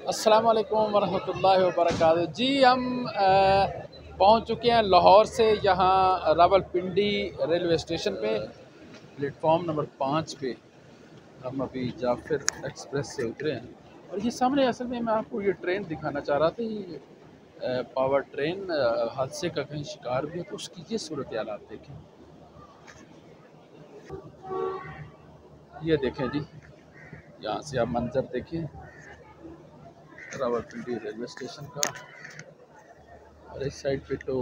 अस्सलामु अलैकुम वरहमतुल्लाहि वबरकातुहू। जी हम पहुंच चुके हैं लाहौर से यहाँ रावलपिंडी रेलवे स्टेशन पे, प्लेटफॉर्म नंबर 5 पे। हम अभी जाफिर एक्सप्रेस से उतरे हैं और ये सामने असल में मैं आपको ये ट्रेन दिखाना चाह रहा था। ये पावर ट्रेन हादसे का कहीं शिकार भी है तो उसकी ये सूरत हाल आप देखें। ये देखें जी, यहाँ से आप मंजर देखें रावलपिंडी रेलवे स्टेशन का। और इस साइड पे तो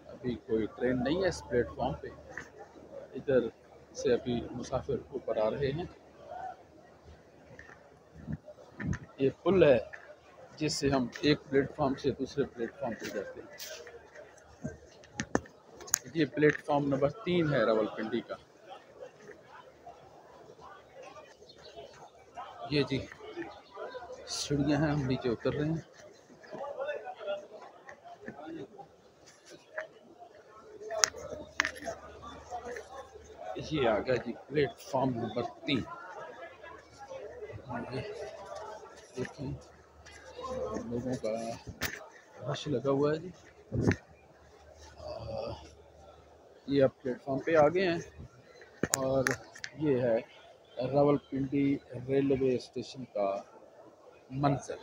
अभी कोई ट्रेन नहीं है इस प्लेटफॉर्म पे। इधर से अभी मुसाफिर ऊपर आ रहे हैं। ये पुल है जिससे हम एक प्लेटफॉर्म से दूसरे प्लेटफॉर्म पे जाते हैं। ये प्लेटफॉर्म नंबर 3 है रावलपिंडी का। ये जी सीढ़ियाँ हैं, हम नीचे उतर रहे हैं। ये आ गया जी प्लेटफॉर्म नंबर 3। देखें लोगों का रश लगा हुआ है जी। ये अब प्लेटफॉर्म पे आ गए हैं और ये है रावलपिंडी रेलवे स्टेशन का मंजर।